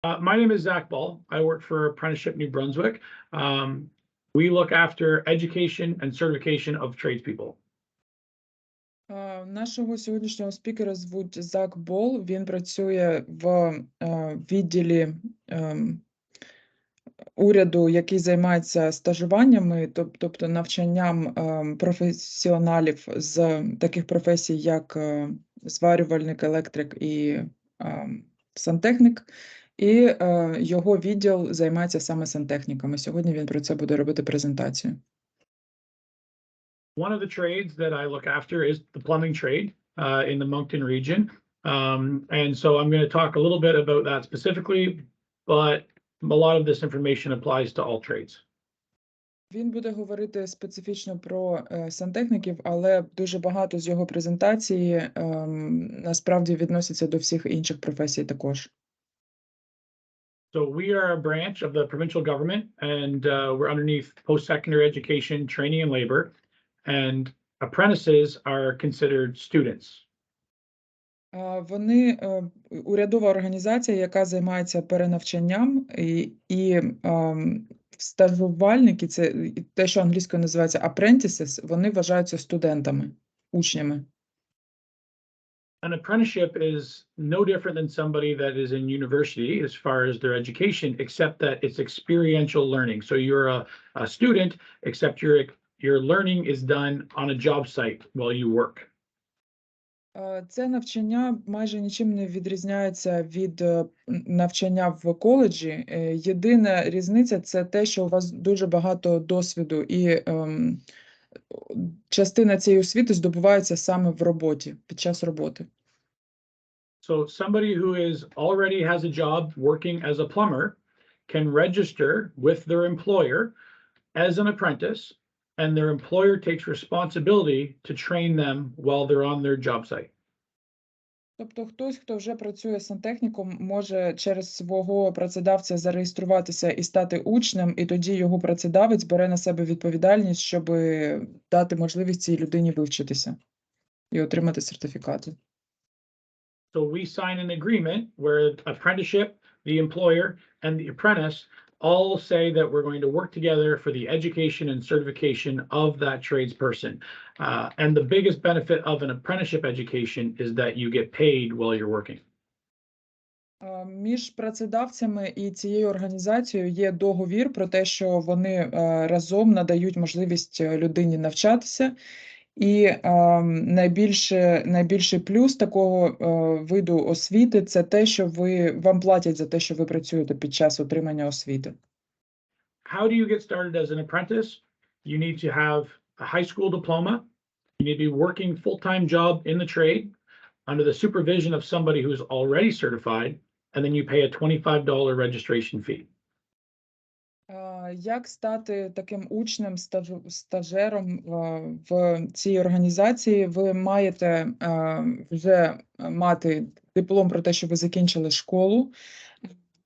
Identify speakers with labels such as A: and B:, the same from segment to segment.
A: My name is Zach Ball. I work for Apprenticeship New Brunswick. We look after education and certification of tradespeople.
B: Нашого сьогоднішнього спікера звуть Зак Бол. Він працює в відділі уряду, який займається стажуваннями, тобто навчанням професіоналів з таких професій, як зварювальник, електрик і сантехнік. І його відділ займається саме сантехніками. Сьогодні він про це буде робити презентацію.
A: One of the trades that I look after is the plumbing trade in the Moncton region. And so I'm going to talk a little bit about that specifically, but a lot of this information applies to all trades.
B: Він буде говорити специфічно про сантехніків, але дуже багато з його презентації насправді відноситься до всіх інших професій також.
A: So we are a branch of the provincial government, and we're underneath post-secondary education, training, and labor. And apprentices are considered students.
B: Вони урядова організація, яка займається перенавчанням, і стажувальники, це те, що англійською називається apprentices, вони вважаються студентами, учнями.
A: An apprenticeship is no different than somebody that is in university as far as their education, except that it's experiential learning. So you're a student, except your learning is done on a job site while you work.
B: Це навчання майже нічим не відрізняється від навчання в коледжі. Єдина різниця – це те, що у вас дуже багато досвіду, і частина цієї освіти здобувається саме в роботі, під час роботи.
A: So somebody who already has a job working as a plumber can register with their employer as an apprentice, and their employer takes responsibility to train them while they're on their job site.
B: Тобто хтось, хто вже працює сантехніком, може через свого працедавця зареєструватися і стати учнем, і тоді його працедавець бере на себе відповідальність, щоб дати можливість цій людині вивчитися і отримати сертифікати.
A: So we sign an agreement where apprenticeship, the employer, and the apprentice all say that we're going to work together for the education and certification of that tradesperson. And the biggest benefit of an apprenticeship education is that you get paid while you're working.
B: Між працедавцями і цією організацією є договір про те, що вони разом надають можливість людині навчатися. І найбільший плюс такого виду освіти – це те, що вам платять за те, що ви працюєте під час отримання освіти.
A: How do you get started as an apprentice? You need to have a high school diploma. You need to be working full-time job in the trade under the supervision of somebody who's already certified, and then you pay a $25 registration fee.
B: Як стати таким учнем, стажером в цій організації? Ви маєте вже мати диплом про те, що ви закінчили школу,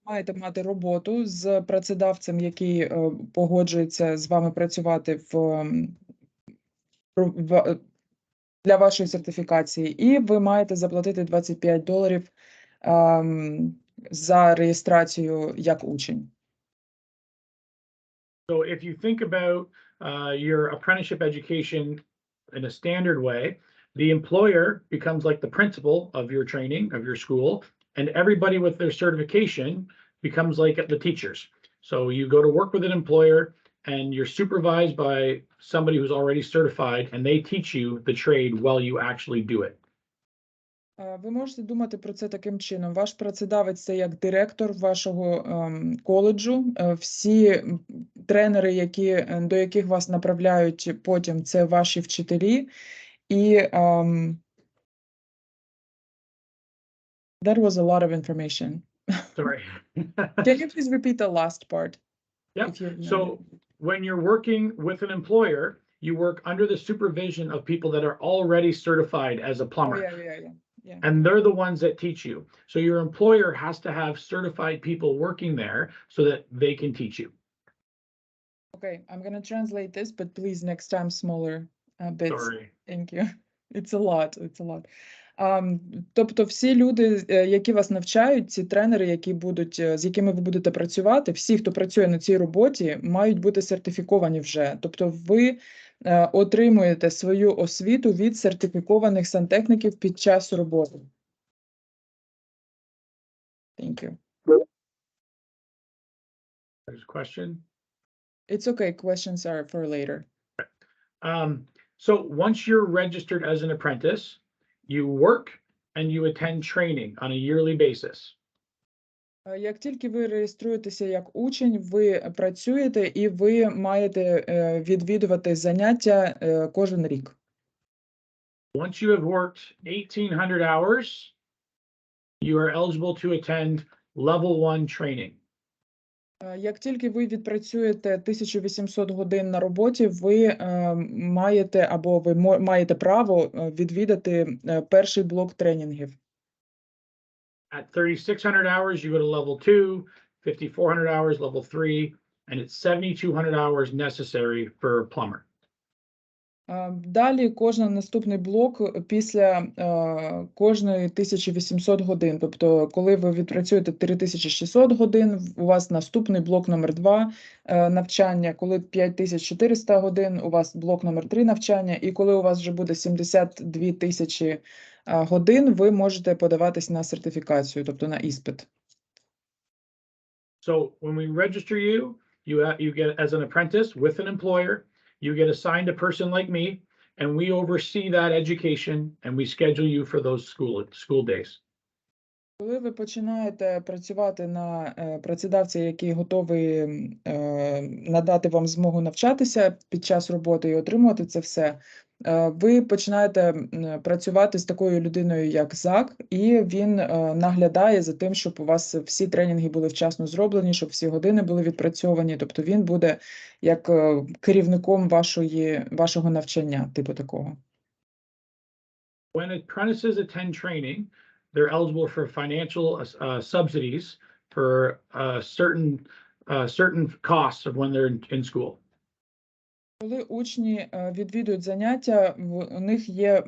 B: маєте мати роботу з працедавцем, який погоджується з вами працювати для вашої сертифікації, і ви маєте заплатити $25 за реєстрацію як учень.
A: So if you think about your apprenticeship education in a standard way, the employer becomes like the principal of your training, of your school, and everybody with their certification becomes like the teachers. So you go to work with an employer and you're supervised by somebody who's already certified, and they teach you the trade while you actually do it.
B: Ви можете думати про це таким чином. Ваш працедавець – це як директор вашого коледжу. Всі тренери, до яких вас направляють потім, це ваші вчителі. І that was a lot of information.
A: Sorry.
B: Can you please repeat the last part?
A: Yeah. So when you're working with an employer, you work under the supervision of people that are already certified as a plumber.
B: Oh, yeah.
A: And they're the ones that teach you. So your employer has to have certified people working there so that they can teach you.
B: Okay, I'm going to translate this, but please next time smaller bits.
A: Sorry.
B: Thank you. It's a lot. Тобто всі люди, які вас навчають, ці тренери, які будуть, з якими ви будете працювати, всі, хто працює на цій роботі, мають бути сертифіковані вже. Тобто ви отримуєте свою освіту від сертифікованих сантехніків під час роботи. Thank you.
A: There's a question.
B: It's okay, questions are for later.
A: So once you're registered as an apprentice, you work and you attend training on a yearly basis.
B: Як тільки ви реєструєтеся як учень, ви працюєте і ви маєте відвідувати заняття кожен рік.
A: Once you have worked 1,800 hours, you are eligible to attend level 1 training.
B: Як тільки ви відпрацюєте 1800 годин на роботі, ви маєте або ви маєте право відвідати перший блок тренінгів.
A: At 3,600 hours, you go to level 2, 5,400 hours, level 3, and it's 7,200 hours necessary for a plumber.
B: Далі кожен наступний блок після кожної 1800 годин. Тобто, коли ви відпрацюєте 3600 годин, у вас наступний блок номер 2 навчання, коли 5400 годин, у вас блок номер 3 навчання, і коли у вас вже буде 72 тисячі годин, ви можете подаватись на сертифікацію, тобто на іспит.
A: So when we register you, you get as an apprentice with an employer. You get assigned a person like me, and we oversee that education, and we schedule you for those school days.
B: Коли ви починаєте працювати на працедавця, який готовий надати вам змогу навчатися під час роботи і отримувати це все, ви починаєте працювати з такою людиною, як ЗАК, і він наглядає за тим, щоб у вас всі тренінги були вчасно зроблені, щоб всі години були відпрацьовані. Тобто він буде як керівником вашого навчання, типу такого.
A: When apprentices attend training, they're eligible for financial subsidies for certain costs of when they're in school.
B: Коли учні відвідують заняття, у них є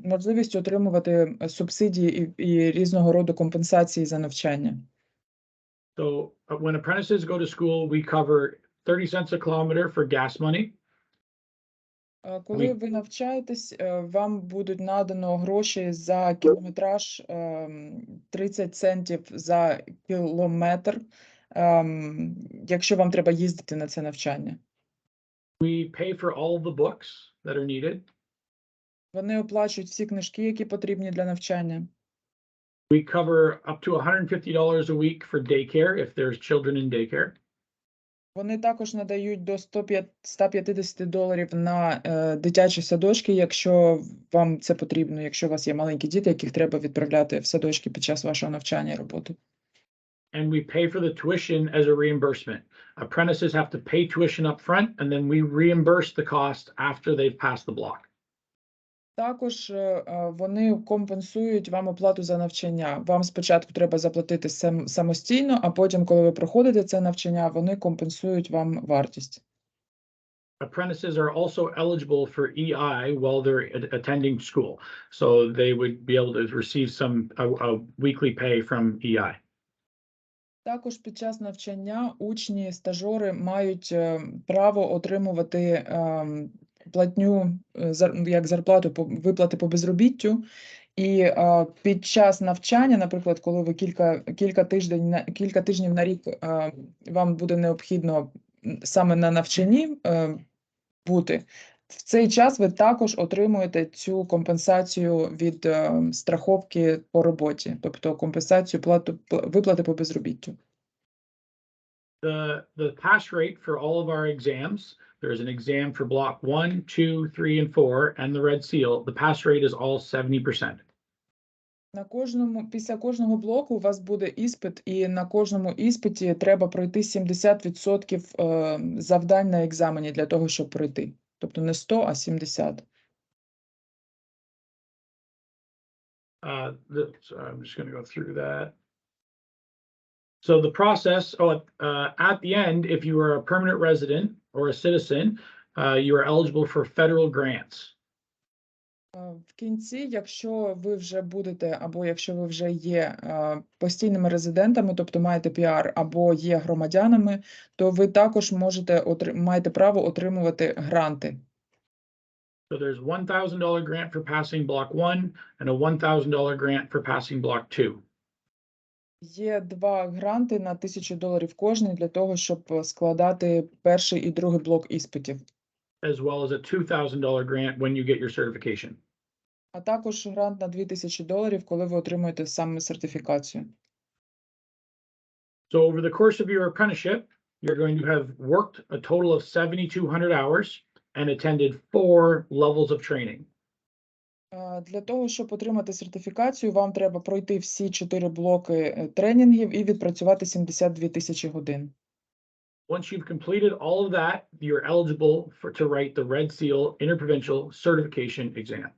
B: можливість отримувати субсидії і різного роду компенсації за навчання.
A: So when apprentices go to school, we cover 30 cents a kilometer for gas money.
B: Коли ви навчаєтесь, вам будуть надано гроші за кілометраж 30 центів за кілометр, якщо вам треба їздити на це навчання.
A: We pay for all of the books that are needed.
B: Вони оплачують всі книжки, які потрібні для навчання.
A: We cover up to $150 a week for daycare if there's children in daycare.
B: Вони також надають до $150 на дитячі садочки, якщо вам це потрібно, якщо у вас є маленькі діти, яких треба відправляти в садочки під час вашого навчання і роботи.
A: And we pay for the tuition as a reimbursement. Apprentices have to pay tuition up front, and then we reimburse the cost after they've passed the block.
B: Також вони компенсують вам оплату за навчання. Вам спочатку треба заплатити самостійно, а потім, коли ви проходите це навчання, вони компенсують вам вартість.
A: Apprentices are also eligible for EI while they're attending school. So they would be able to receive a weekly pay from EI.
B: Також під час навчання учні, стажори мають право отримувати платню, як зарплату, виплати по безробіттю. І під час навчання, наприклад, коли ви кілька тижнів на рік вам буде необхідно саме на навчанні бути, в цей час ви також отримуєте цю компенсацію від страховки по роботі, тобто компенсацію виплати по безробіттю.
A: The pass rate for all of our exams, there's an exam for block 1, 2, 3, and 4, and the red seal. The pass rate is all 70%.
B: Після кожного блоку у вас буде іспит, і на кожному іспиті треба пройти 70% завдань на екзамені для того, щоб пройти. Тобто не 100, а 70.
A: So I'm just going to go through that. So the process, at the end, if you are a permanent resident or a citizen, you are eligible for federal grants.
B: В кінці, якщо ви вже будете, або якщо ви вже є постійними резидентами, тобто маєте піар, або є громадянами, то ви також маєте право отримувати гранти.
A: So there's $1,000 grant for passing block 1 and a $1,000 grant for passing block 2.
B: Є 2 гранти на $1000 кожний для того, щоб складати перший і другий блок іспитів.
A: As well as a $2,000 grant when you get your certification.
B: А також грант на $2000, коли ви отримуєте саме сертифікацію.
A: So over the course of your apprenticeship, you're going to have worked a total of 7,200 hours and attended 4 levels of training.
B: Для того, щоб отримати сертифікацію, вам треба пройти всі 4 блоки тренінгів і відпрацювати 72 тисячі годин.
A: Once you've completed all of that, you're eligible to write the Red Seal Interprovincial Certification exam.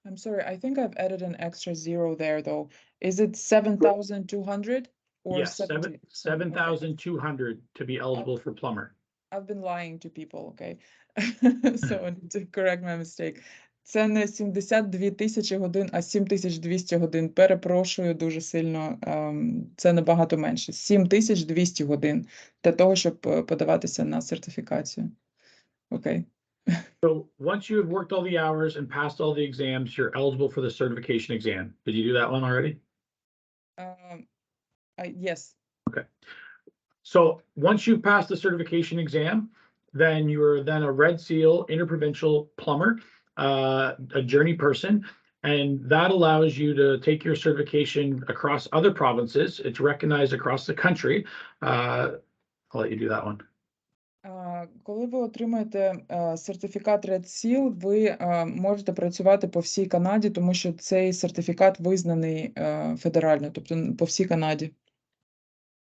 B: I'm sorry, I think I've added an extra 0 there though. Is it 7,200 or
A: Yes, 7,200 to be eligible for plumber.
B: I've been lying to people, okay? So I need to correct my mistake. Це не 72 тисячі годин, а 7200 годин. Перепрошую дуже сильно, це набагато менше. 7200 годин для того, щоб подаватися на сертифікацію. Окей.
A: So once you have worked all the hours and passed all the exams, you're eligible for the certification exam. Did you do that one already?
B: Yes.
A: Okay. So once you pass the certification exam, then you're then a Red Seal Interprovincial plumber, a journey person, and that allows you to take your certification across other provinces. It's recognized across the country. I'll let you do that one.
B: Коли ви отримаєте сертифікат Red Seal, ви можете працювати по всій Канаді, тому що цей сертифікат визнаний федерально, тобто по всій Канаді.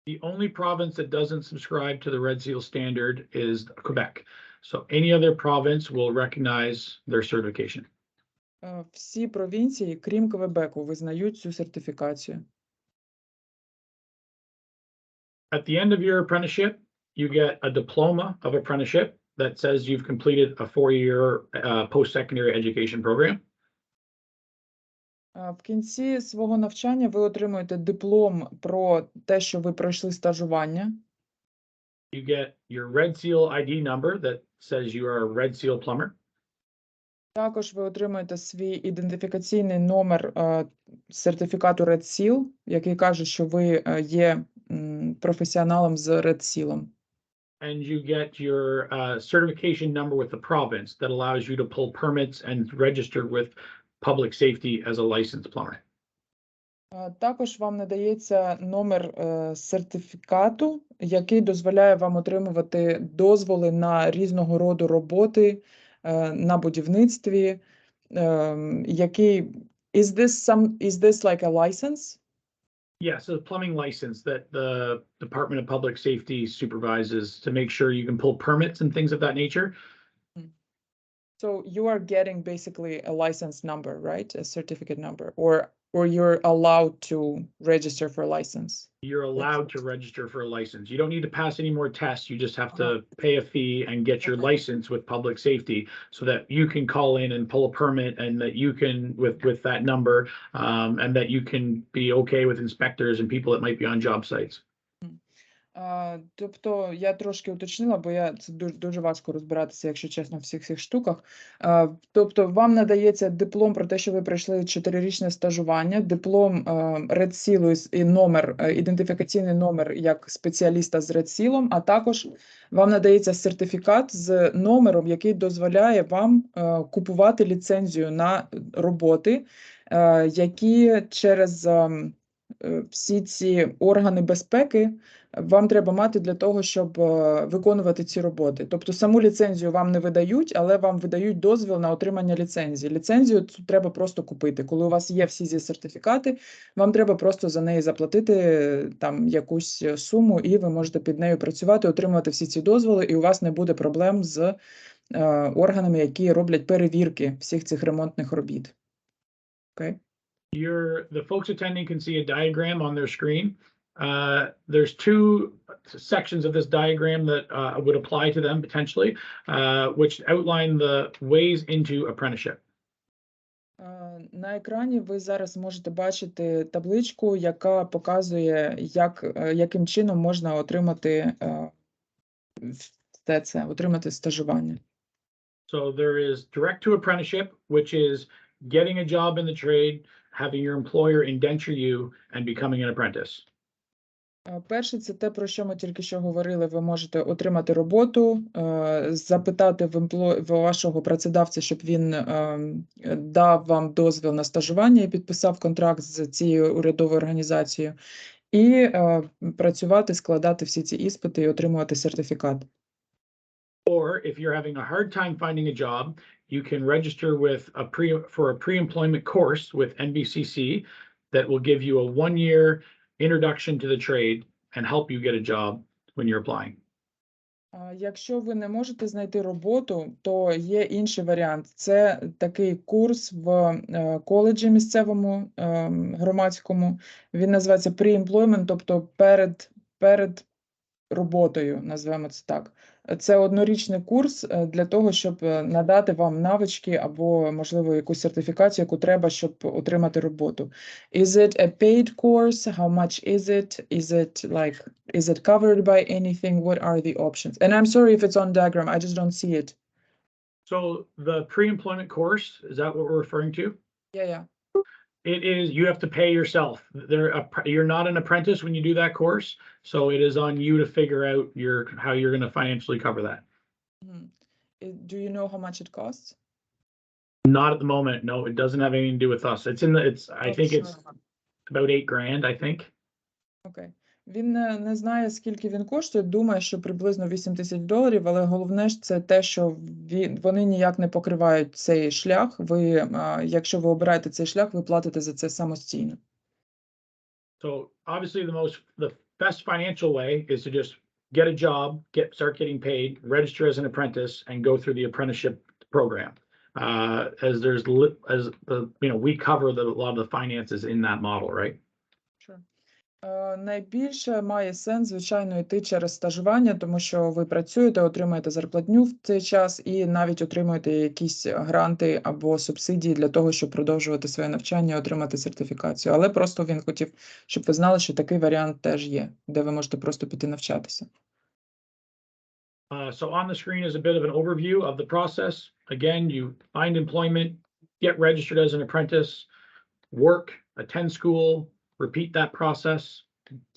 A: The only province that doesn't subscribe to the Red Seal standard is Quebec. So any other province will recognize their certification.
B: Всі провінції, крім Квебеку, визнають цю сертифікацію.
A: At the end of your apprenticeship, you get a diploma of apprenticeship that says you've completed a 4-year post-secondary education program.
B: В кінці свого навчання ви отримуєте диплом про те, що ви пройшли стажування.
A: You get your Red Seal ID number that says you are a Red Seal plumber.
B: Також ви отримуєте свій ідентифікаційний номер сертифікату Red Seal, який каже, що ви є професіоналом з Red Seal.
A: And you get your certification number with the province that allows you to pull permits and register with public safety as a licensed plumber.
B: Також вам надається номер сертифікату, який дозволяє вам отримувати дозволи на різного роду роботи на будівництві, який is this like a license?
A: Yeah, so the plumbing license that the Department of Public Safety supervises to make sure you can pull permits and things of that nature.
B: So you are getting basically a license number, right? A certificate number, or you're allowed to register for a license.
A: You're allowed to register for a license. You don't need to pass any more tests. You just have to pay a fee and get your license with public safety so that you can call in and pull a permit and that you can with that number and that you can be okay with inspectors and people that might be on job sites.
B: Тобто я трошки уточнила, бо це дуже важко розбиратися, якщо чесно, в всіх цих штуках. Тобто вам надається диплом про те, що ви пройшли 4-річне стажування, диплом Red Seal і номер, ідентифікаційний номер як спеціаліста з Red Seal, а також вам надається сертифікат з номером, який дозволяє вам купувати ліцензію на роботи, які через всі ці органи безпеки вам треба мати для того, щоб виконувати ці роботи. Тобто саму ліцензію вам не видають, але вам видають дозвіл на отримання ліцензії. Ліцензію треба просто купити. Коли у вас є всі ці сертифікати, вам треба просто за неї заплатити там якусь суму, і ви можете під нею працювати, отримувати всі ці дозволи, і у вас не буде проблем з органами, які роблять перевірки всіх цих ремонтних робіт. Okay?
A: The folks attending can see a diagram on their screen. There's 2 sections of this diagram that would apply to them potentially, which outline the ways into apprenticeship.
B: На екрані ви зараз можете бачити табличку, яка показує, яким чином можна отримати все це, отримати стажування.
A: So there is direct to apprenticeship, which is getting a job in the trade, having your employer indenture you, and becoming an apprentice.
B: Перше, це те, про що ми тільки що говорили. Ви можете отримати роботу, запитати в вашого працедавця, щоб він дав вам дозвіл на стажування і підписав контракт з цією урядовою організацією, і працювати, складати всі ці іспити і отримувати сертифікат.
A: Or if you're having a hard time finding a job, you can register with for a pre-employment course with NBCC that will give you a 1-year introduction to the trade and help you get a job when you're applying.
B: Якщо ви не можете знайти роботу, то є інший варіант. Це такий курс в коледжі місцевому громадському. Він називається pre-employment, тобто перед роботою, назвемо це так. Це однорічний курс для того, щоб надати вам навички або, можливо, якусь сертифікацію, яку треба, щоб отримати роботу. Is it a paid course? How much is it? Is it covered by anything? What are the options? And I'm sorry if it's on diagram, I just don't see it.
A: So the pre-employment course, is that what we're referring to?
B: Yeah.
A: It is, you have to pay yourself. You're not an apprentice when you do that course, so it is on you to figure out how you're going to financially cover that.
B: Do you know how much it costs?
A: Not at the moment. No, it doesn't have anything to do with us. I think it's about $8,000, I think.
B: Okay. Він не знає, скільки він коштує, думає, що приблизно $8,000, але головне ж це те, що вони ніяк не покривають цей шлях. Якщо ви обираєте цей шлях, ви платите за це самостійно.
A: So obviously the best financial way is to just get a job, start getting paid, register as an apprentice, and go through the apprenticeship program. We cover a lot of the finances in that model, right?
B: Sure. Найбільше має сенс, звичайно, йти через стажування, тому що ви працюєте, отримаєте зарплатню в цей час і навіть отримуєте якісь гранти або субсидії для того, щоб продовжувати своє навчання, отримати сертифікацію. Але просто він хотів, щоб ви знали, що такий варіант теж є, де ви можете просто піти навчатися.
A: So on the screen is a bit of an overview of the process. Again, you find employment, get registered as an apprentice, work, attend school, repeat that process,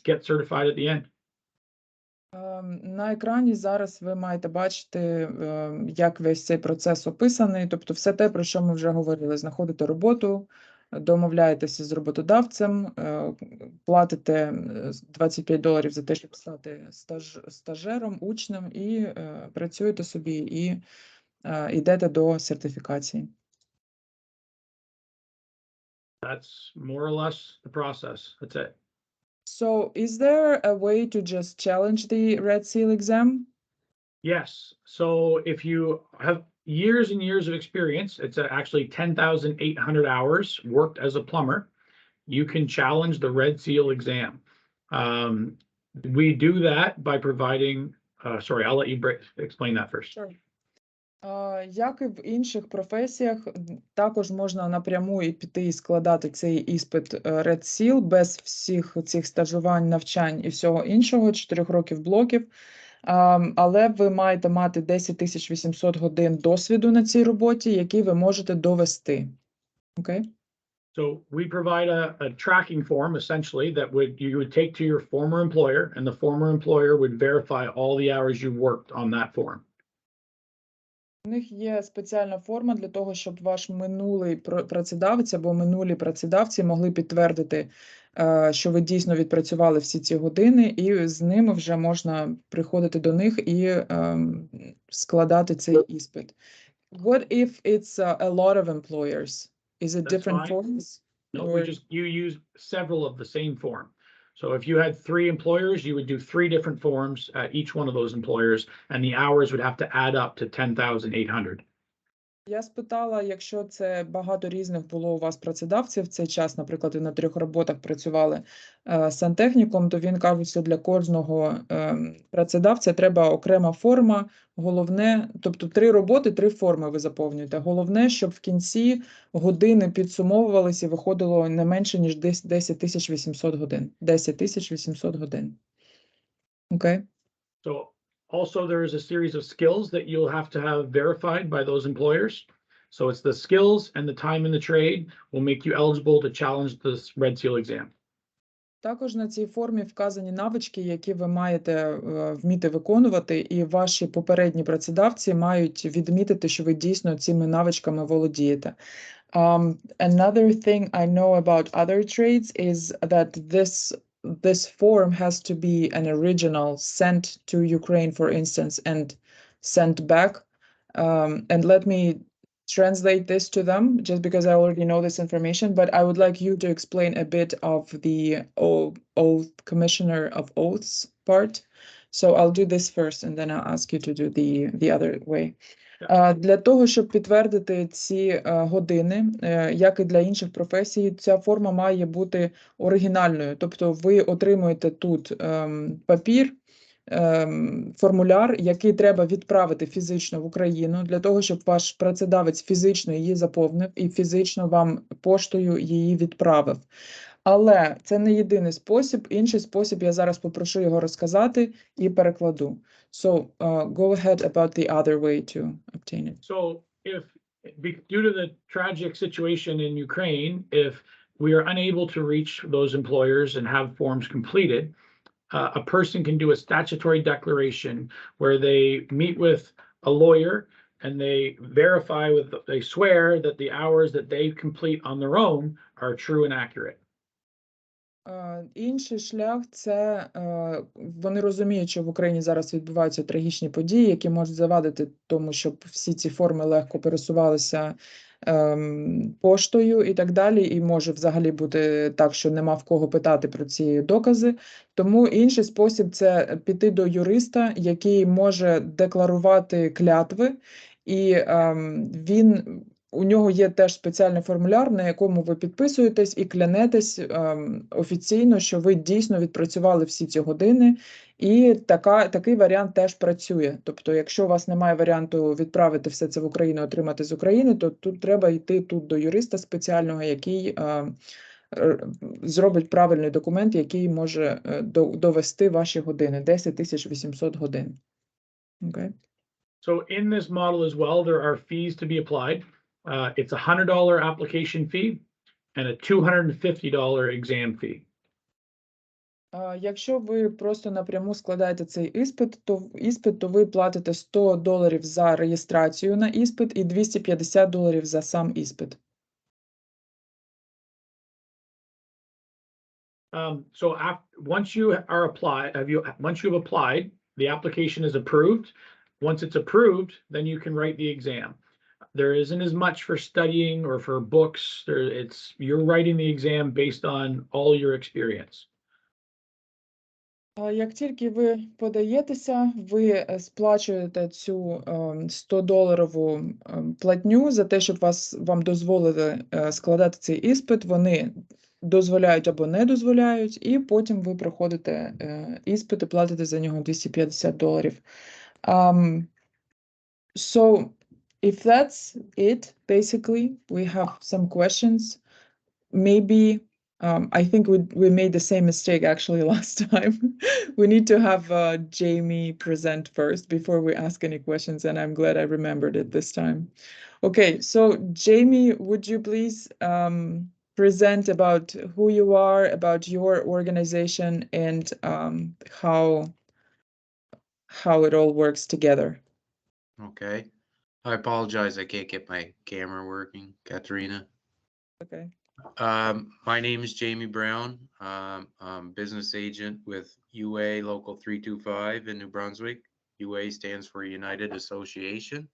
A: get certified at the end.
B: На екрані зараз ви маєте бачити, як весь цей процес описаний, тобто все те, про що ми вже говорили. Знаходите роботу, домовляєтеся з роботодавцем, платите $25 за те, щоб стати стажером, учнем, і працюєте собі, і йдете до сертифікації.
A: That's more or less the process. That's it.
B: So, is there a way to just challenge the Red Seal exam?
A: Yes. So if you have years and years of experience, it's actually 10,800 hours worked as a plumber, you can challenge the Red Seal exam. We do that by providing, sorry, I'll let you explain that first.
B: Sure. Як і в інших професіях, також можна напряму і піти і складати цей іспит Red Seal без всіх цих стажувань, навчань і всього іншого, 4 років блоків. Але ви маєте мати 10 800 годин досвіду на цій роботі, які ви можете довести. Okay?
A: So we provide a tracking form, essentially, that you would take to your former employer, and the former employer would verify all the hours you worked on that form.
B: У них є спеціальна форма для того, щоб ваш минулий працедавець або минулі працедавці могли підтвердити, що ви дійсно відпрацювали всі ці години, і з ними вже можна приходити до них і складати цей іспит. What if it's a lot of employers? Is it different forms?
A: No, you use several of the same form. So if you had 3 employers, you would do 3 different forms at each one of those employers, and the hours would have to add up to 10,800.
B: Я спитала, якщо це багато різних було у вас працедавців в цей час, наприклад, ви на 3 роботах працювали сантехніком, то він каже, що для кожного працедавця треба окрема форма. Головне, тобто 3 роботи, 3 форми ви заповнюєте. Головне, щоб в кінці години підсумовувалися і виходило не менше, ніж 10 800 годин. 10 800 годин. Окей?
A: So also there is a series of skills that you'll have to have verified by those employers. So it's the skills and the time in the trade will make you eligible to challenge this Red Seal exam.
B: Також на цій формі вказані навички, які ви маєте вміти виконувати, і ваші попередні працедавці мають відмітити, що ви дійсно цими навичками володієте. Another thing I know about other trades is that this form has to be an original sent to Ukraine, for instance, and sent back. And let me translate this to them, just because I already know this information, but I would like you to explain a bit of the oath, Commissioner of Oaths part. So I'll do this first, and then I'll ask you to do the other way. Для того, щоб підтвердити ці години, як і для інших професій, ця форма має бути оригінальною. Тобто ви отримуєте тут папір, формуляр, який треба відправити фізично в Україну, для того, щоб ваш працедавець фізично її заповнив і фізично вам поштою її відправив. Але це не єдиний спосіб. Інший спосіб я зараз попрошу його розказати і перекладу. So, go ahead about the other way to obtain it.
A: So if due to the tragic situation in Ukraine, if we are unable to reach those employers and have forms completed, a person can do a statutory declaration where they meet with a lawyer and they verify they swear that the hours that they complete on their own are true and accurate.
B: Інший шлях – це вони розуміють, що в Україні зараз відбуваються трагічні події, які можуть завадити тому, щоб всі ці форми легко пересувалися поштою і так далі, і може взагалі бути так, що нема в кого питати про ці докази. Тому інший спосіб – це піти до юриста, який може декларувати клятви, і у нього є теж спеціальний формуляр, на якому ви підписуєтесь і клянетесь офіційно, що ви дійсно відпрацювали всі ці години, і такий варіант теж працює. Тобто, якщо у вас немає варіанту відправити все це в Україну, отримати з України, то тут треба йти до юриста спеціального, який зробить правильний документ, який може довести ваші години, 10 800 годин. Okay.
A: So in this model as well, there are fees to be applied. It's a $100 application fee and a $250 exam fee.
B: Якщо ви просто напряму складаєте цей іспит, то ви платите $100 за реєстрацію на іспит і $250 за сам іспит.
A: So once you are once you've applied, the application is approved. Once it's approved, then you can write the exam. There isn't as much for studying or for books. You're writing the exam based on all your experience.
B: Як тільки ви подаєтеся, ви сплачуєте цю $100 платню за те, щоб вам дозволили складати цей іспит. Вони дозволяють або не дозволяють, і потім ви проходите іспит і платите за нього $250. So, if that's it, basically, we have some questions. Maybe, I think we made the same mistake actually last time. We need to have Jamie present first before we ask any questions, and I'm glad I remembered it this time. Okay, so Jamie, would you please present about who you are, about your organization, and how it all works together?
C: Okay. I apologize. I can't get my camera working, Katerina.
B: Okay.
C: My name is Jamie Brown. I'm business agent with UA Local 325 in New Brunswick. UA stands for United Association.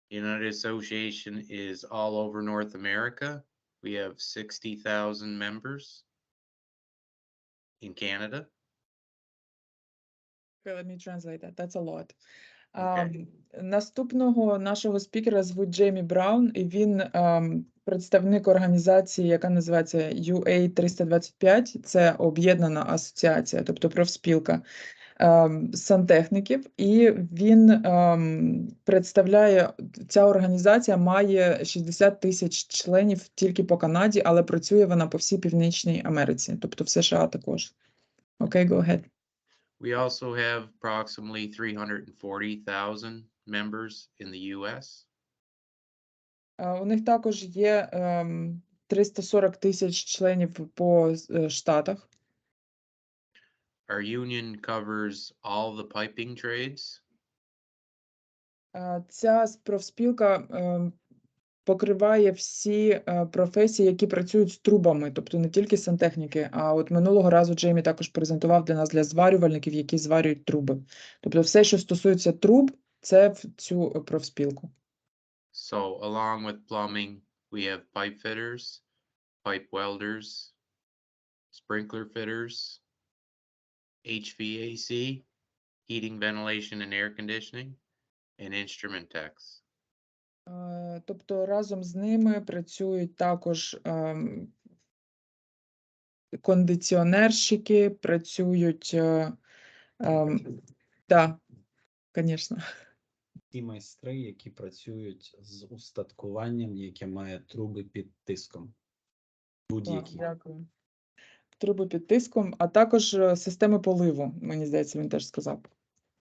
C: United Association is all over North America. We have 60,000 members in Canada.
B: Okay, let me translate that. That's a lot. Наступного нашого спікера звуть Джеймі Браун, і він представник організації, яка називається UA 325. Це об'єднана асоціація, тобто профспілка сантехніків. І він представляє, ця організація має 60 тисяч членів тільки по Канаді, але працює вона по всій Північній Америці, тобто в США також. Окей, go ahead.
C: We also have approximately 340,000 members in the US.
B: У них також є 340 тисяч членів по штатах.
C: Our union covers all the piping trades.
B: Ця профспілка покриває всі професії, які працюють з трубами, тобто не тільки сантехніки, а от минулого разу Джеймі також презентував для зварювальників, які зварюють труби. Тобто все, що стосується труб, це в цю профспілку.
C: So along with plumbing, we have pipe fitters, pipe welders, sprinkler fitters, HVAC, heating, ventilation, and air conditioning, and instrument techs.
B: Тобто разом з ними працюють також кондиціонерщики, працюють, так, звісно.
D: Ті майстри, які працюють з устаткуванням, яке має труби під тиском. Будь-які.
B: Дякую. Труби під тиском, а також системи поливу, мені здається, він теж сказав.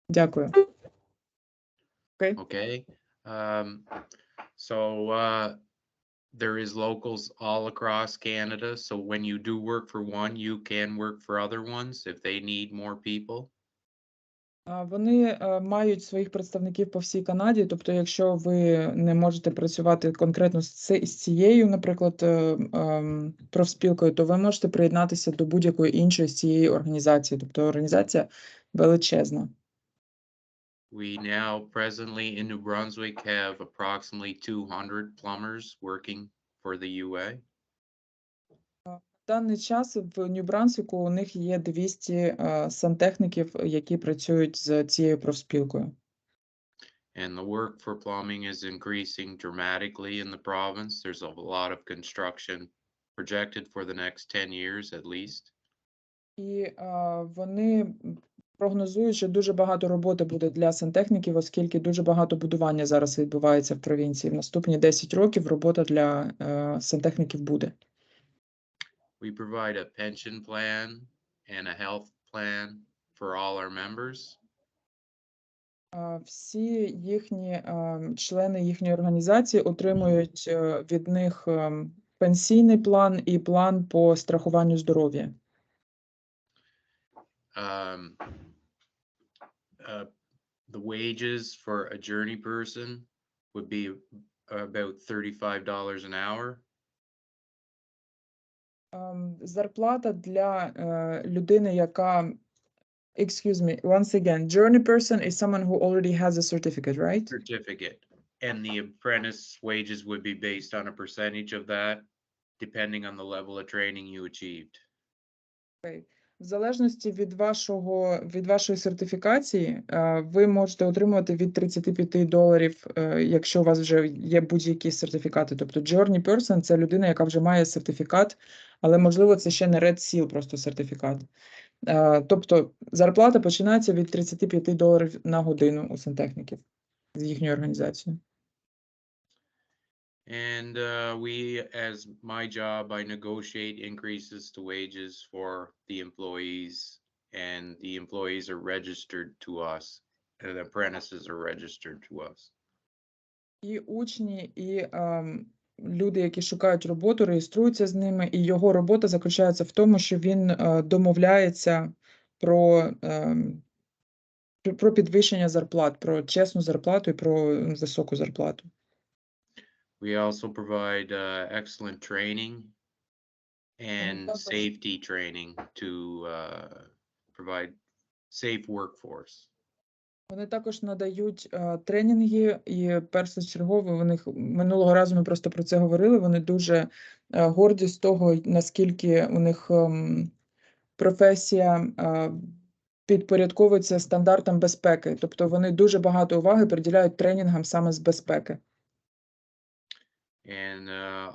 B: Дякую. Окей.
C: Okay. So there is locals all across Canada. So when you do work for one, you can work for other ones if they need more people.
B: Вони мають своїх представників по всій Канаді, тобто якщо ви не можете працювати конкретно з цією, наприклад, профспілкою, то ви можете приєднатися до будь-якої іншої з цієї організації, тобто організація величезна.
C: We now presently in New Brunswick have approximately 200 plumbers working for the UA.
B: В даний час в Нью Брансвіку у них є 200 сантехніків, які працюють з цією профспілкою.
C: And the work for plumbing is increasing dramatically in the province. There's a lot of construction projected for the next 10 years at least.
B: І вони прогнозують, що дуже багато роботи буде для сантехніків, оскільки дуже багато будування зараз відбувається в провінції. В наступні 10 років робота для сантехніків буде.
C: We provide a pension plan and a health plan for all our members.
B: Всі їхні члени їхньої організації отримують від них пенсійний план і план по страхуванню здоров'я.
C: The wages for a journey person would be about $35 an hour.
B: Зарплата для людини, яка excuse me, once again, journey person is someone who already has a certificate, right?
C: Certificate. And the apprentice wages would be based on a percentage of that, depending on the level of training you achieved.
B: Okay. В залежності від вашої сертифікації, ви можете отримувати від $35, якщо у вас вже є будь-які сертифікати. Тобто journey person – це людина, яка вже має сертифікат, але, можливо, це ще не Red Seal, просто сертифікат. Тобто зарплата починається від $35 на годину у сантехніків з їхньої організації.
C: And we, as my job, I negotiate increases to wages for the employees, and the employees are registered to us, and the apprentices are registered to us.
B: І учні, і люди, які шукають роботу, реєструються з ними, і його робота заключається в тому, що він домовляється про підвищення зарплат, про чесну зарплату і про високу зарплату.
C: We also provide excellent training and safety training to provide safe workforce.
B: Вони також надають тренінги, і першочергово в них минулого разу ми просто про це говорили. Вони дуже горді з того, наскільки у них професія підпорядковуються стандартам безпеки. Тобто вони дуже багато уваги приділяють тренінгам саме з безпеки.
C: And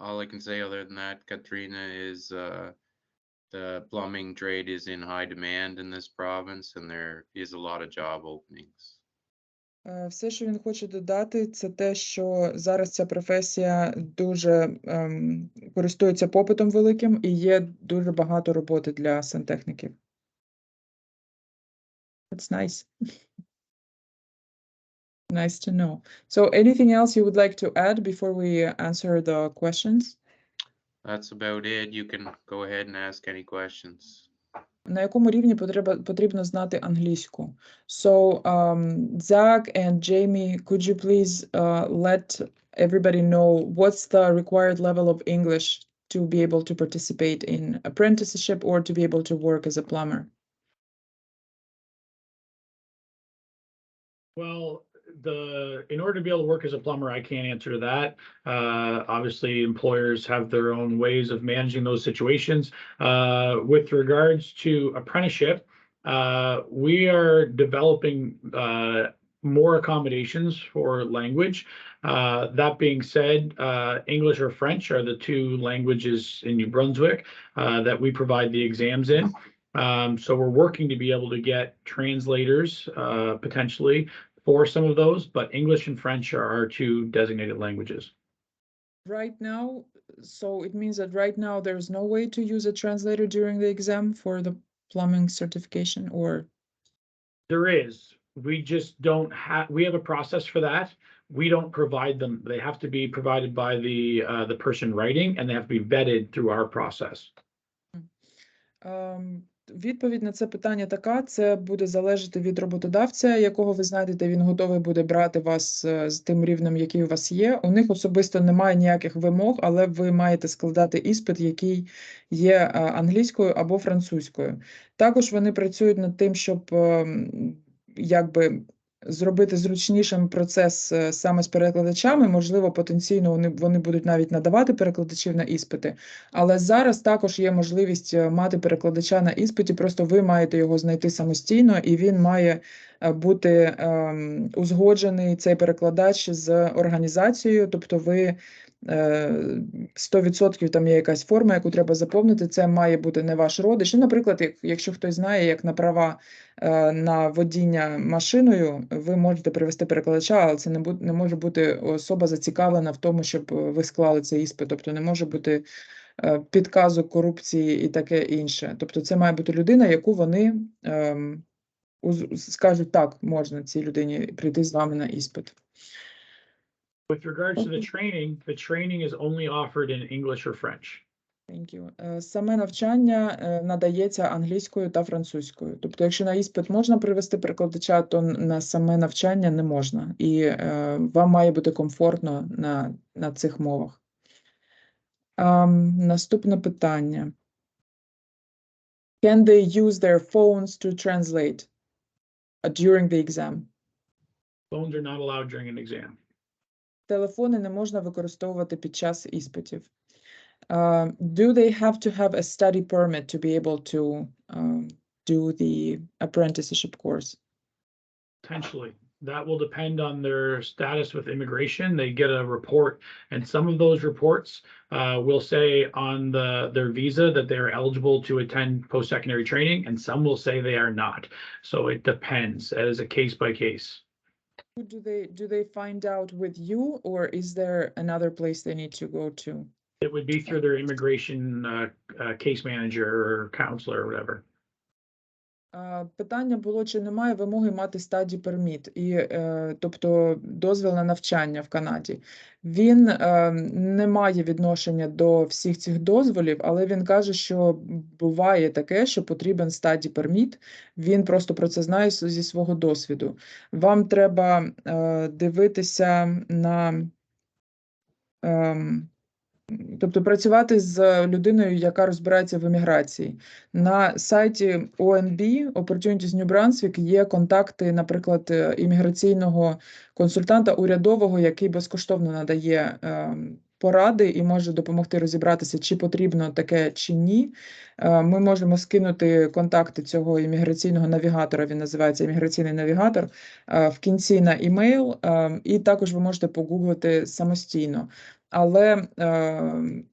C: all I can say other than that, Katrina, is the plumbing trade is in high demand in this province, and there is a lot of job openings.
B: Все, що він хоче додати, це те, що зараз ця професія дуже користується попитом великим і є дуже багато роботи для сантехніків. That's nice. Nice to know. So anything else you would like to add before we answer the questions?
C: That's about it. You can go ahead and ask any questions.
B: На якому рівні потрібно знати англійську? So, Zach and Jamie, could you please let everybody know what's the required level of English to be able to participate in apprenticeship or to be able to work as a plumber?
A: Well, in order to be able to work as a plumber, I can't answer that. Obviously, employers have their own ways of managing those situations. With regards to apprenticeship, we are developing more accommodations for language. That being said, English or French are the two languages in New Brunswick that we provide the exams in. So we're working to be able to get translators potentially for some of those, but English and French are our two designated languages.
B: Right now, so it means that right now there's no way to use a translator during the exam for the plumbing certification, or?
A: There is. We just don't have, we have a process for that. We don't provide them. They have to be provided by the person writing, and they have to be vetted through our process.
B: Відповідь на це питання така: це буде залежати від роботодавця, якого ви знайдете, він готовий буде брати вас з тим рівнем, який у вас є. У них особисто немає ніяких вимог, але ви маєте складати іспит, який є англійською або французькою. Також вони працюють над тим, щоб якби зробити зручнішим процес саме з перекладачами. Можливо, потенційно вони будуть навіть надавати перекладачів на іспити. Але зараз також є можливість мати перекладача на іспиті, просто ви маєте його знайти самостійно, і він має бути узгоджений, цей перекладач, з організацією. Тобто ви 100% там є якась форма, яку треба заповнити, це має бути не ваш родич. Ну, наприклад, якщо хтось знає, як на права на водіння машиною, ви можете привести перекладача, але це не може бути особа зацікавлена в тому, щоб ви склали цей іспит. Тобто не може бути підказу корупції і таке інше. Тобто це має бути людина, яку вони скажуть, так, можна цій людині прийти з вами на іспит.
A: With regards to the training is only offered in English or French.
B: Thank you. Саме навчання надається англійською та французькою. Тобто, якщо на іспит можна привести перекладача, то на саме навчання не можна. І вам має бути комфортно на цих мовах. Наступне питання. Can they use their phones to translate during the exam?
A: Phones are not allowed during an exam.
B: Телефони не можна використовувати під час іспитів. Do they have to have a study permit to be able to do the apprenticeship course?
A: Potentially. That will depend on their status with immigration. They get a report, and some of those reports will say on their visa that they are eligible to attend post-secondary training, and some will say they are not. So it depends. It is a case by case.
B: Do they find out with you, or is there another place they need to go to?
A: It would be through their immigration case manager or counselor or whatever.
B: Питання було, чи немає вимоги мати study permit, тобто дозвіл на навчання в Канаді. Він не має відношення до всіх цих дозволів, але він каже, що буває таке, що потрібен study permit. Він просто про це знає зі свого досвіду. Вам треба дивитися на... Тобто працювати з людиною, яка розбирається в еміграції. На сайті ONB, Opportunities New Брансвік, є контакти, наприклад, імміграційного консультанта урядового, який безкоштовно надає поради і може допомогти розібратися, чи потрібно таке, чи ні, ми можемо скинути контакти цього імміграційного навігатора, він називається імміграційний навігатор, в кінці на імейл, і також ви можете погуглити самостійно. Але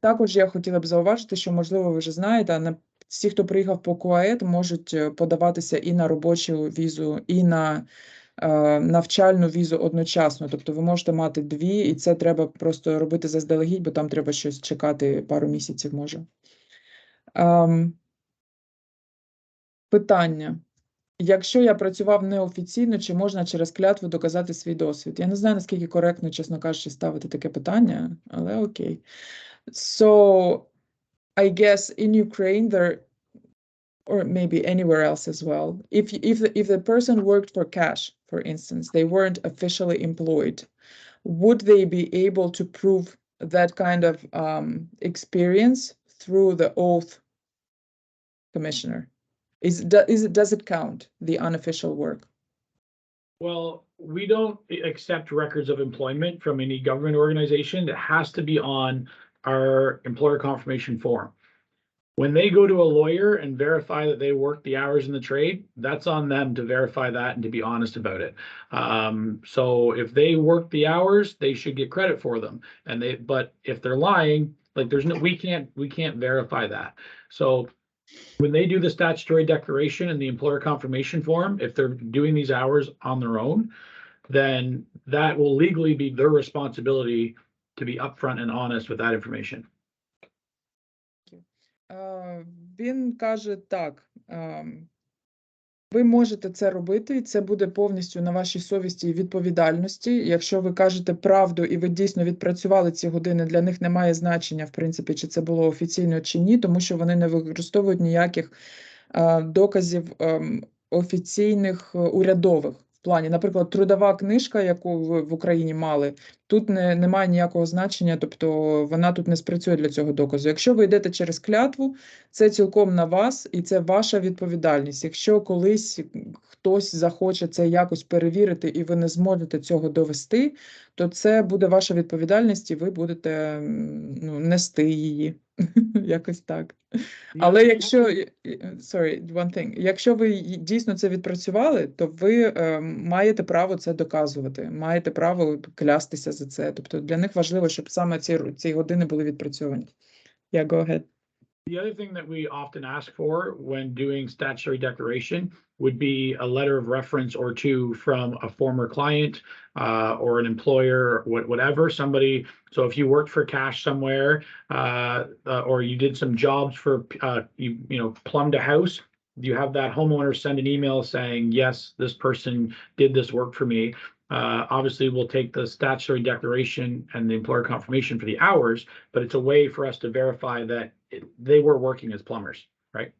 B: також я хотіла б зауважити, що, можливо, ви вже знаєте, всі, хто приїхав по КУАЕД, можуть подаватися і на робочу візу, і на навчальну візу одночасно. Тобто ви можете мати дві, і це треба просто робити заздалегідь, бо там треба щось чекати пару місяців, може. Питання. Якщо я працював неофіційно, чи можна через клятву доказати свій досвід? Я не знаю, наскільки коректно, чесно кажучи, ставити таке питання, але окей. So, I guess in Ukraine there, or maybe anywhere else as well, if the person worked for cash, for instance, they weren't officially employed, would they be able to prove that kind of experience through the oath commissioner? Does it count, the unofficial work?
A: Well, we don't accept records of employment from any government organization. That has to be on our employer confirmation form. When they go to a lawyer and verify that they worked the hours in the trade, that's on them to verify that and to be honest about it. So if they work the hours, they should get credit for them. But if they're lying, like we can't verify that. So when they do the statutory declaration and the employer confirmation form, if they're doing these hours on their own, then that will legally be their responsibility to be upfront and honest with that information.
B: Він каже так, ви можете це робити, і це буде повністю на вашій совісті і відповідальності. Якщо ви кажете правду і ви дійсно відпрацювали ці години, для них немає значення, в принципі, чи це було офіційно чи ні, тому що вони не використовують ніяких доказів офіційних урядових. В плані, наприклад, трудова книжка, яку ви в Україні мали, тут немає ніякого значення, тобто вона тут не спрацює для цього доказу. Якщо ви йдете через клятву, це цілком на вас і це ваша відповідальність. Якщо колись хтось захоче це якось перевірити і ви не зможете цього довести, то це буде ваша відповідальність і ви будете нести її. Якось так. Але якщо, sorry, one thing, якщо ви дійсно це відпрацювали, то ви маєте право це доказувати, маєте право клястися за це. Тобто для них важливо, щоб саме ці години були відпрацьовані. Yeah, go ahead.
A: The other thing that we often ask for when doing statutory declaration would be a letter of reference or two from a former client or an employer, whatever, somebody. So if you worked for cash somewhere or you did some jobs for, you know, plumbed a house, you have that homeowner send an email saying, yes, this person did this work for me. Obviously, we'll take the statutory declaration and the employer confirmation for the hours, but it's a way for us to verify that they were working as plumbers, right?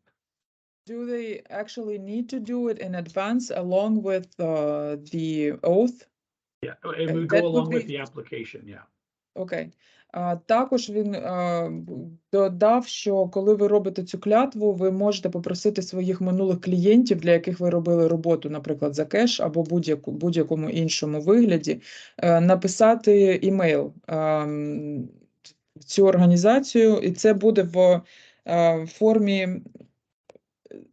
B: Do they actually need to do it in advance along with the oath?
A: Yeah, it would go along with the application, yeah.
B: Окей. Також він додав, що коли ви робите цю клятву, ви можете попросити своїх минулих клієнтів, для яких ви робили роботу, наприклад, за кеш або будь-якому іншому вигляді, написати імейл в цю організацію, і це буде в формі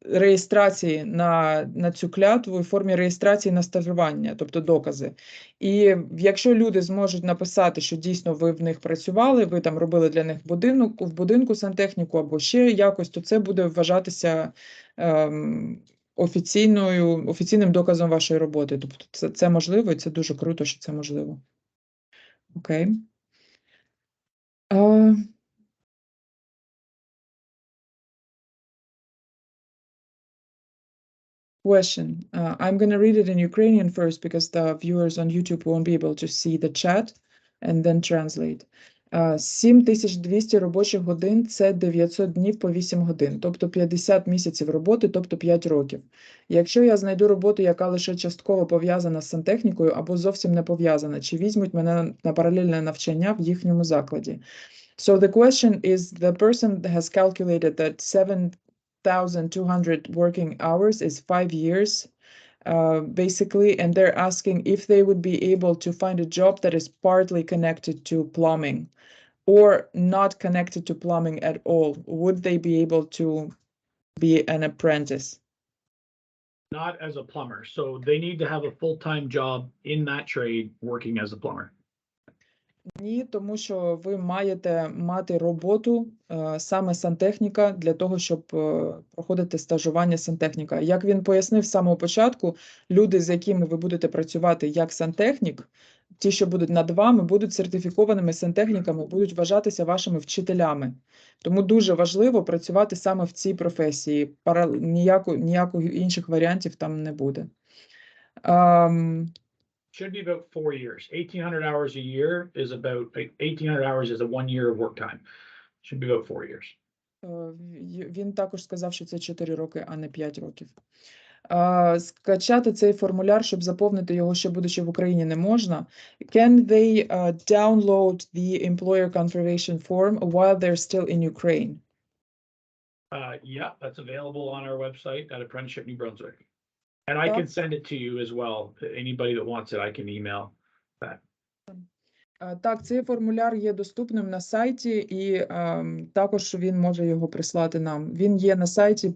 B: реєстрації на цю клятву, в формі реєстрації на стажування, тобто докази. І якщо люди зможуть написати, що дійсно ви в них працювали, ви там робили для них в будинку сантехніку або ще якось, то це буде вважатися офіційним доказом вашої роботи. Тобто це можливо, і це дуже круто, що це можливо. Окей. Question. I'm going to read it in Ukrainian first because the viewers on YouTube won't be able to see the chat and then translate. 7200 робочих годин – це 900 днів по 8 годин, тобто 50 місяців роботи, тобто 5 років. Якщо я знайду роботу, яка лише частково пов'язана з сантехнікою або зовсім не пов'язана, чи візьмуть мене на паралельне навчання в їхньому закладі? So the question is, the person has calculated that 7,200 working hours is 5 years, basically, and they're asking if they would be able to find a job that is partly connected to plumbing. or not connected to plumbing at all, would they be able to be an apprentice?
A: Not as a plumber. So they need to have a full-time job in that trade working as a plumber.
B: Ні, тому що ви маєте мати роботу саме сантехніка для того, щоб проходити стажування сантехніка. Як він пояснив з самого початку, люди, з якими ви будете працювати як сантехнік, ті, що будуть над вами, будуть сертифікованими сантехніками, будуть вважатися вашими вчителями. Тому дуже важливо працювати саме в цій професії. Ніяких інших варіантів там не буде.
A: Should be about 4 years. 1,800 hours a year is about 1,800 hours is a 1 year of work time. Should be about 4 years.
B: Він також сказав, що це 4 роки, а не 5 років. Скачати цей формуляр, щоб заповнити його, ще будучи в Україні, не можна. Can they download the employer confirmation form while they're still in Ukraine?
A: Yeah, that's available on our website at Apprenticeship New Brunswick. And I can send it to you as well. Anybody that wants it, I can email that.
B: Так, цей формуляр є доступним на сайті, і також він може його прислати нам. Він є на сайті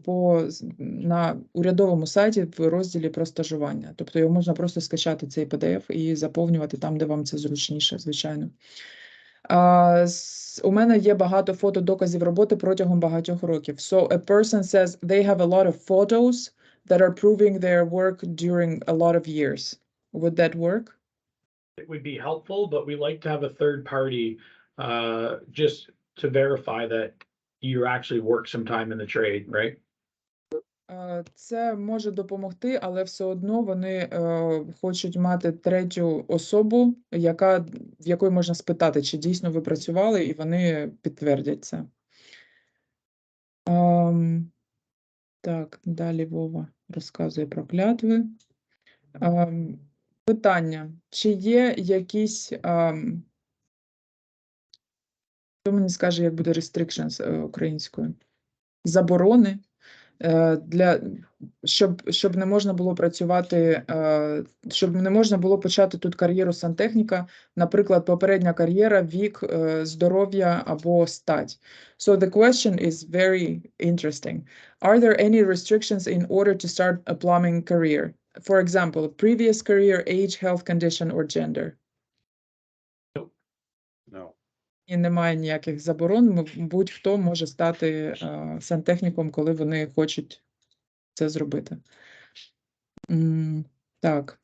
B: на урядовому сайті в розділі про стажування. Тобто його можна просто скачати цей PDF і заповнювати там, де вам це зручніше, звичайно. У мене є багато фотодоказів роботи протягом багатьох років. So a person says they have a lot of photos that are proving their work during a lot of years. Would that work?
A: It would be helpful, but we like to have a third party just to verify that you actually work some time in the trade, right?
B: Це може допомогти, але все одно вони хочуть мати третю особу, в якої можна спитати, чи дійсно ви працювали, і вони підтвердять це. Так, далі Вова розказує про клятви. Питання. Чи є якісь, хто мені скаже, як буде restrictions українською? Заборони, щоб не можна було працювати, щоб не можна було почати тут кар'єру сантехніка, наприклад, попередня кар'єра, вік, здоров'я або стать. So the question is very interesting. Are there any restrictions in order to start a plumbing career? For example, previous career, age, health condition, or gender?
C: No.
B: І немає ніяких заборон. Будь-хто може стати сантехніком, коли вони хочуть це зробити. Так.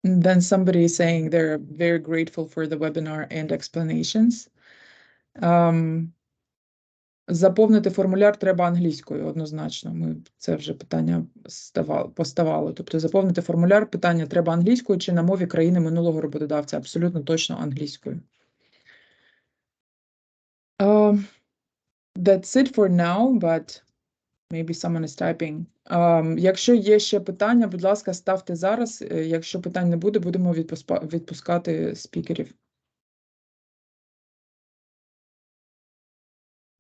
B: Then somebody is saying they're very grateful for the webinar and explanations. Заповнити формуляр треба англійською, однозначно. Це вже питання поставало. Тобто заповнити формуляр, питання треба англійською чи на мові країни минулого роботодавця? Абсолютно точно англійською. That's it for now, but maybe someone is typing. Якщо є ще питання, будь ласка, ставте зараз. Якщо питань не буде, будемо відпускати спікерів.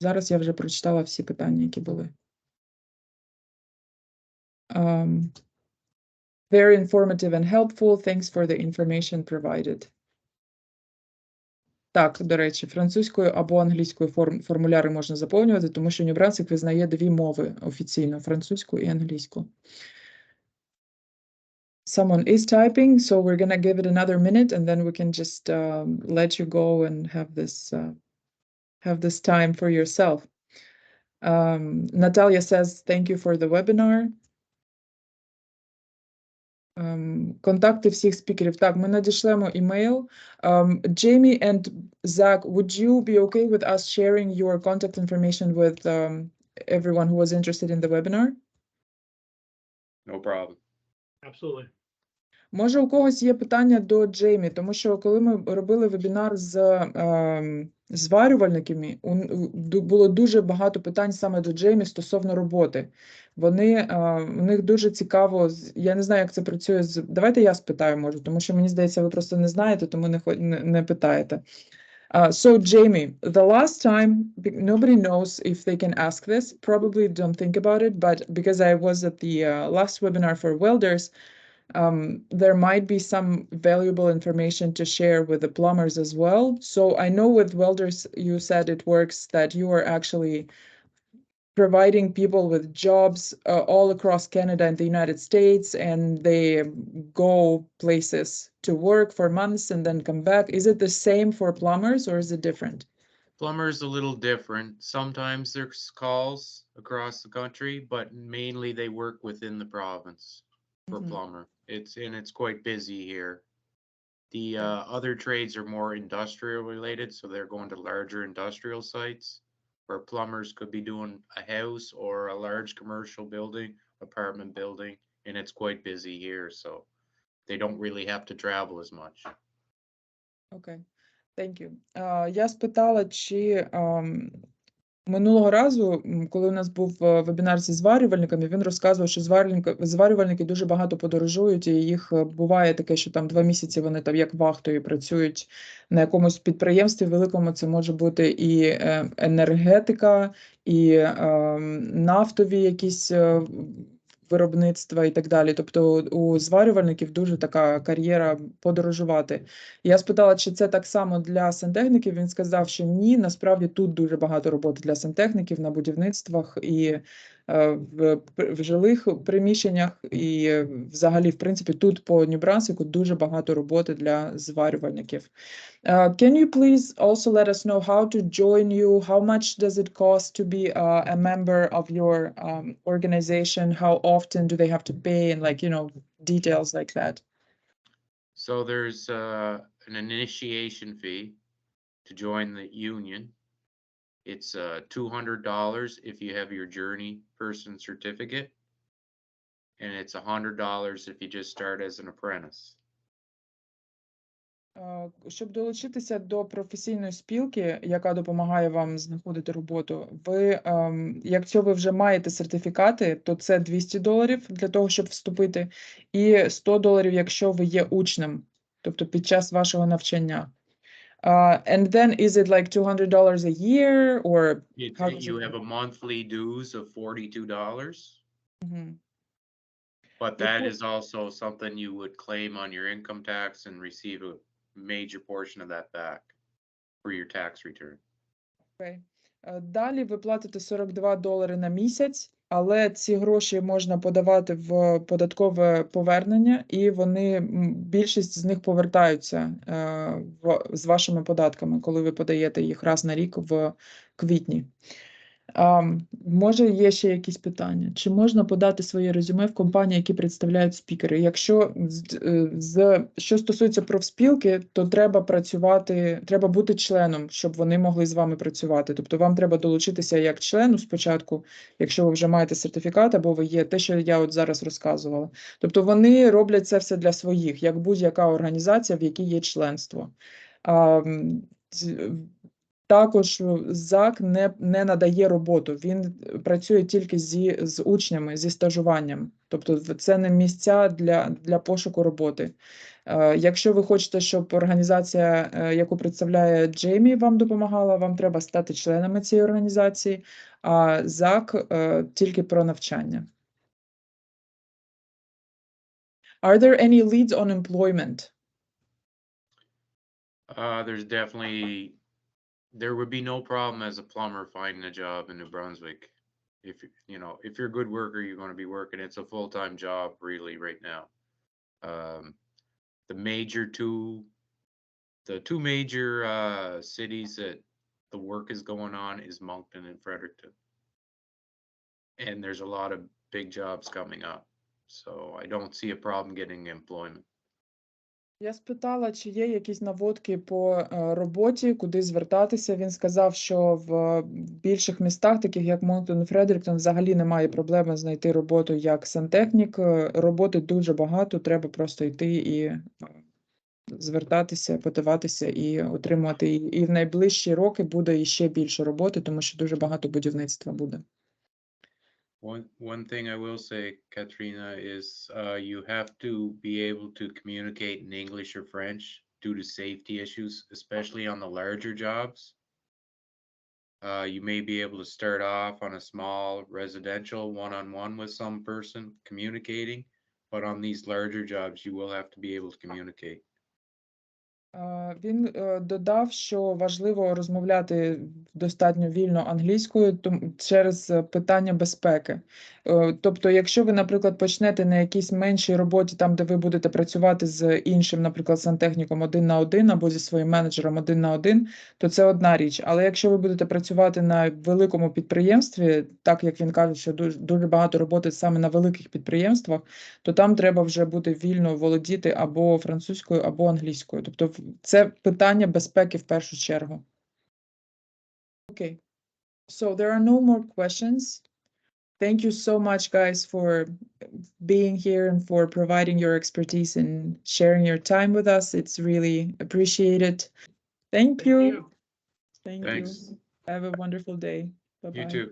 B: Зараз я вже прочитала всі питання, які були. Very informative and helpful. Thanks for the information provided. Так, до речі, французькою або англійською формуляри можна заповнювати, тому що Нью Брансвік визнає дві мови офіційно – французьку і англійську. Someone is typing, so we're going to give it another minute and then we can just let you go and have this time for yourself. Natalia says, thank you for the webinar. Контакти всіх спікерів. Так, ми надішлемо email. Jamie and Zach, would you be okay with us sharing your contact information with everyone who was interested in the webinar?
C: No problem.
A: Absolutely.
B: Може, у когось є питання до Джеймі, тому що коли ми робили вебінар з зварювальниками, було дуже багато питань саме до Джеймі стосовно роботи. У них дуже цікаво, я не знаю, як це працює. Давайте я спитаю, може, тому що мені здається, ви просто не знаєте, тому не питаєте. So, Jamie, the last time, nobody knows if they can ask this, probably don't think about it, but because I was at the last webinar for welders, there might be some valuable information to share with the plumbers as well. So I know with welders, you said it works that you are actually providing people with jobs all across Canada and the United States, and they go places to work for months and then come back. Is it the same for plumbers or is it different?
C: Plumber's a little different. Sometimes there's calls across the country, but mainly they work within the province for
B: Mhm.
C: plumber. It's quite busy here. The other trades are more industrial related, so they're going to larger industrial sites where plumbers could be doing a house or a large commercial building, apartment building, and it's quite busy here, so they don't really have to travel as much.
B: Окей, thank you. Я спитала, чи минулого разу, коли у нас був вебінар зі зварювальниками, він розказував, що зварювальники дуже багато подорожують, і їх буває таке, що там 2 місяці вони там як вахтою працюють на якомусь підприємстві великому. Це може бути і енергетика, і нафтові якісь виробництва і так далі. Тобто у зварювальників дуже така кар'єра подорожувати. Я спитала, чи це так само для сантехніків. Він сказав, що ні, насправді тут дуже багато роботи для сантехніків на будівництвах і в жилих приміщеннях, і взагалі, в принципі, тут по Нью Брансвіку дуже багато роботи для зварювальників. Can you please also let us know how to join you? How much does it cost to be a member of your organization? How often do they have to pay? And like, you know, details like that.
C: So there's an initiation fee to join the union. It's $200 if you have your journey person certificate, and it's $100 if you just start as an apprentice.
B: Щоб долучитися до професійної спілки, яка допомагає вам знаходити роботу, ви, якщо ви вже маєте сертифікати, то це $200 для того, щоб вступити, і $100, якщо ви є учнем, тобто під час вашого навчання. And then is it like $200 a year or how does
C: You
B: it
C: have a monthly dues of $42,
B: Мгм.
C: but that
B: Яку-
C: is also something you would claim on your income tax and receive a major portion of that back for your tax return.
B: Окей. Далі ви платите $42 на місяць, але ці гроші можна подавати в податкове повернення, і вони, більшість з них повертаються з вашими податками, коли ви подаєте їх раз на рік в квітні. Може, є ще якісь питання? Чи можна подати своє резюме в компанії, які представляють спікери? Якщо що стосується профспілки, то треба бути членом, щоб вони могли з вами працювати. Тобто вам треба долучитися як члену спочатку, якщо ви вже маєте сертифікат, або ви є те, що я от зараз розказувала. Тобто вони роблять це все для своїх, як будь-яка організація, в якій є членство. Також ЗАК не надає роботу, він працює тільки з учнями, зі стажуванням. Тобто це не місця для пошуку роботи. Якщо ви хочете, щоб організація, яку представляє Джеймі, вам допомагала, вам треба стати членами цієї організації, а ЗАК тільки про навчання. Are there any leads on employment?
C: There would be no problem as a plumber finding a job in New Brunswick. If you're a good worker, you're going to be working. It's a full-time job really right now. The two major cities that the work is going on is Moncton and Fredericton. And there's a lot of big jobs coming up. So I don't see a problem getting employment.
B: Я спитала, чи є якісь наводки по роботі, куди звертатися. Він сказав, що в більших містах, таких як Монктон і Фредеріктон, взагалі немає проблеми знайти роботу як сантехнік. Роботи дуже багато, треба просто йти і звертатися, подаватися і отримувати. І в найближчі роки буде іще більше роботи, тому що дуже багато будівництва буде.
C: One thing I will say, Katrina, is you have to be able to communicate in English or French due to safety issues, especially on the larger jobs. You may be able to start off on a small residential one-on-one with some person communicating, but on these larger jobs, you will have to be able to communicate.
B: Він додав, що важливо розмовляти достатньо вільно англійською через питання безпеки. Тобто, якщо ви, наприклад, почнете на якійсь меншій роботі, там, де ви будете працювати з іншим, наприклад, сантехніком 1 на 1 або зі своїм менеджером 1 на 1, то це одна річ. Але якщо ви будете працювати на великому підприємстві, так як він каже, що дуже багато роботи саме на великих підприємствах, то там треба вже бути вільно володіти або французькою, або англійською. Тобто це питання безпеки в першу чергу. Okay. So there are no more questions. Thank you so much, guys, for being here and for providing your expertise and sharing your time with us. It's really appreciated. Thank you. Thank
C: Thanks.
B: you. Have a wonderful day. Bye-bye.
C: You too.